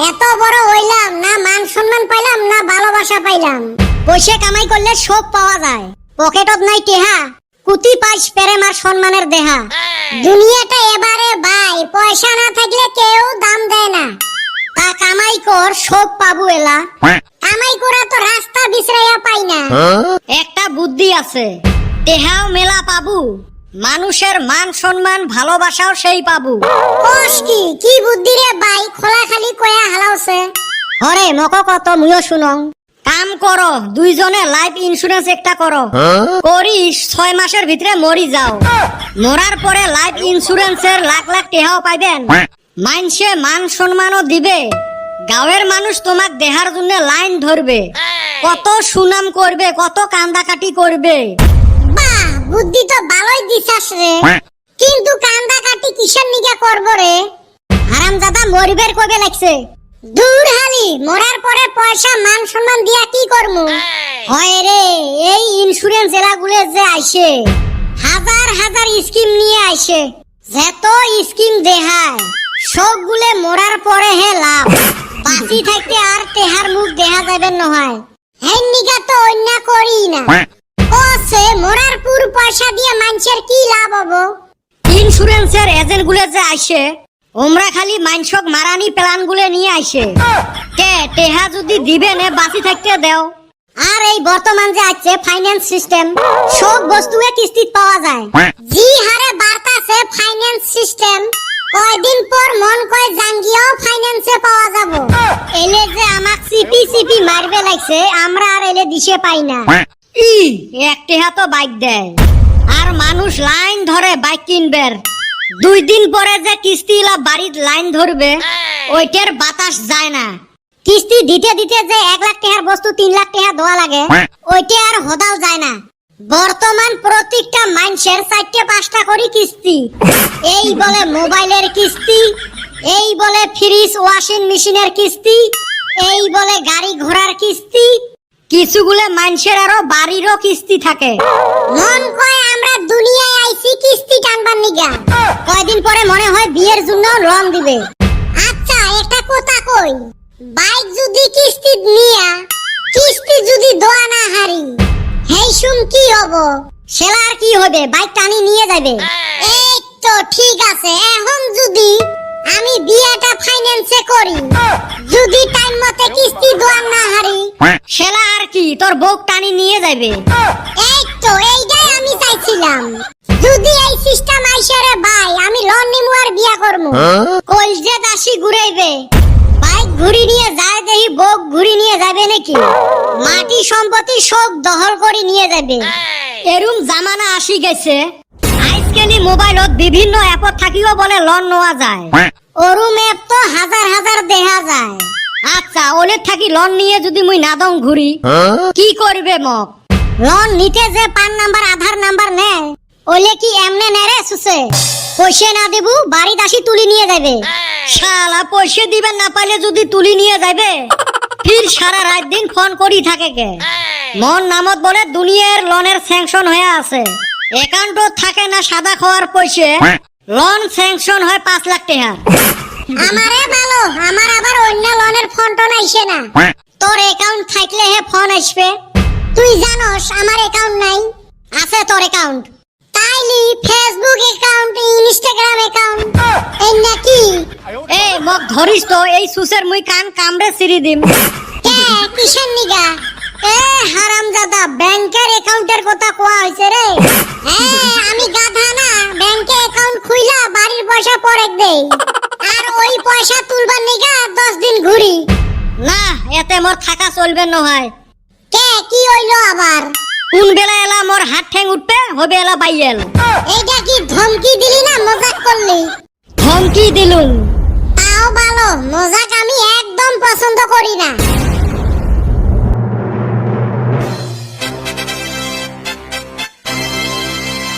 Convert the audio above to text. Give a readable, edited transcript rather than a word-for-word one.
এত বড় হইলাম না, মান সম্মান পাইলাম না ভালোবাসা পাইলাম। পয়সা কামাই করলে সব পাওয়া যায়, পকেটত নাই টেহা, কুতি পাইস প্রেম আর সম্মানের দেহা। দুনিয়াটা এবারে ভাই, পয়সা না থাকলে কেউ দাম দেয় না। তা কামাই কর, সব পাবো এলা। কামাই করা তো রাস্তা বিছরাইয়া পাই না। একটা বুদ্ধি আছে, টেহাও মেলা পাবু, মানুষের মান সম্মান ভালোবাসাও সেই পাবু। কোষ কি বুদ্ধি রে ভাই, খোলা খালি কয়া হালাওছে। হরে মক কত মুইও শুনং। কাম করো, দুইজনে লাইফ ইন্সুরেন্স একটা করো, করিস 6 মাসের ভিতরে মরি যাও। মরার পরে লাইফ ইন্সুরেন্সের লাখ লাখ টেহাও পাইবেন, মানসে মান সম্মানও দিবে, গাঁয়ের মানুষ তোমাক দেহার জন্য লাইন ধরবে, কত সুনাম করবে, কত কান্দাকাটি করবে। বাহ, বুদ্ধি তো ভালোই দিছাস রে, কিন্তু কান্দা কাটি কিসের নিগা করব রে? হারামজাদা মরিবের কবে লাগছে? দূর হালি, মরার পরে পয়সা মান সম্মান দিয়া কি করমু? হয় রে, এই ইন্সুরেন্স এলাগুলো যে আইছে, হাজার হাজার স্কিম নিয়ে আইছে, যত স্কিম দেখায় সবগুলো মরার পরে হে লাভ, বাঁচি থাকতে আর তেহার মুখ দেখা যাবে নহয়। হেন নিগা তো অন্য করি না। কোসে মরার পুর পয়সা দিয়ে মানুষের কি লাভ হবো? ইন্সুরেন্সের এজেন্ট গুলো যে আইছে, ওমরা খালি মানসক মারানি প্ল্যান গুলো নিয়ে আইছে, কে টেহা যদি দিবে নে বাঁচি থাকতে দেও। আর এই বর্তমান যে আছে ফাইন্যান্স সিস্টেম, সব বস্তুয়ে কিস্তিত পাওয়া যায়। জি হারে বার্তাছে ফাইন্যান্স সিস্টেম, কয়দিন পর মন কয় জাঙ্গিয়াও ফাইন্যান্সে পাওয়া যাবো। এলে যে আমাক সিপি সিপি মারবে লাগছে, আমরা আর এলে দিশে পাই না। এক টেহা তো বাইক দেয়, আর মানুষ লাইন ধরে বাইক কিনবে, 2 দিন পরে যে কিস্তি বাড়ির লাইন ধরবে, ওইটার বাতাস যায় না। কিস্তি দিতে দিতে যে 1 লাখ টাকার বস্তু 3 লাখ টাকা দেওয়া লাগে, ওইটা আর হদাল যায় না। বর্তমান প্রত্যেকটা মানুষের 4-5টা করে কিস্তি, এই বলে মোবাইলের কিস্তি, এই বলে ফ্রিজ ওয়াশিং মেশিনের কিস্তি, এই বলে গাড়ি ঘোড়ার কিস্তি, কিছুগুলো মানুষের আরো বাড়িরও কিস্তি থাকে। মন কয় আমরা দুনিয়ায় আইছি কিস্তি টানবার নিগা, কয়দিন পরে মনে হয় বিয়ের জন্য লোন দিবে। আচ্ছা একটা কথা কই, বাইক যদি কিস্তি নিয়া কিস্তি যদি দোয়া না হারি, হেই শুন কি হবো? সেলা আর কি হবে, বাইক টানি নিয়ে যাবে। এই তো ঠিক আছে, এখন যদি আমি বিয়েটা ফাইন্যান্সে করি, যদি টাইম মতে কিস্তি দোয়া না হারি, সেলা আর কি, তোর বউক টানি নিয়ে যাবে। এই তো এইটাই আমি চাইছিলাম। যদি এই সিস্টেম আইসে রে ভাই, আমি লোন নিমু আর বিয়া করমু। কলজে দাসি ঘুরাইবে, বাইক ঘুরি নিয়ে যায় দেখি বউক ঘুরি নিয়ে যাবে নাকি? মাটি সম্পত্তি সব দখল করে নিয়ে যাবে। এরম জামানা আসি গেছে, আজকালি মোবাইলত বিভিন্ন অ্যাপত থাকিও বলে লোন নেওয়া যায়। ওরম অ্যাপ তো হাজার হাজার দেখা যায়। আচ্ছা, ওলে থাকি লোন নিয়ে যদি মুই নাদং ঘুরি, কি করবে মক? লোন নিতে যে পান নাম্বার আধার নাম্বার নেয়, ওলে কি এমনে নেরে সুসে? পয়সা না দেবু বাড়ি দাসি তুলি নিয়ে যাবে। শালা পয়সা দিবেন না পাইলে যদি তুলি নিয়ে যাবে, ফির সারা রাত দিন ফোন করি থাকে কে? মন নামত বলে দুনিয়ার লোনের স্যাংশন হয়ে আছে, অ্যাকাউন্টও থাকে না সাদা খাওয়ার পয়সা, লোন স্যাংশন হয় 5 লাখ টাকা। আমারে ভালো, আমার আবার অন্য লোনের ফোন টোন আইসে না। তোর অ্যাকাউন্ট থাকলে হে ফোন আসবে। তুই জানোস আমার অ্যাকাউন্ট নাই। আছে তোর অ্যাকাউন্ট? তাইলি ফেসবুক অ্যাকাউন্ট, ইনস্টাগ্রাম অ্যাকাউন্ট এই নাকি? এই মক ধরিস তো, এই সুসের মুই কান কামড়ে সিরি দিম। কে কিসের নিগা? এ হারামজাদা, ব্যাংকের অ্যাকাউন্টের কথা কোয়া হইছে রে। আমি গাধা না, ব্যাংকে অ্যাকাউন্ট খুইলা বাড়ির পয়সা পরে দেই, আর ওই পয়সা তুলবার নিগা 10 দিন ঘুরি। না, এতে মোর থাকা চলবে নহয়। কে কি হইলো আবার? কোন বেলা এলা মোর হাত ঠ্যাং উঠবে, হবে এলা বাইয়েল। এইটা কি ধমকি দিলি না মজাক করলি? ধমকি দিলুম। তাও ভালো, মজাক আমি একদম পছন্দ করি না।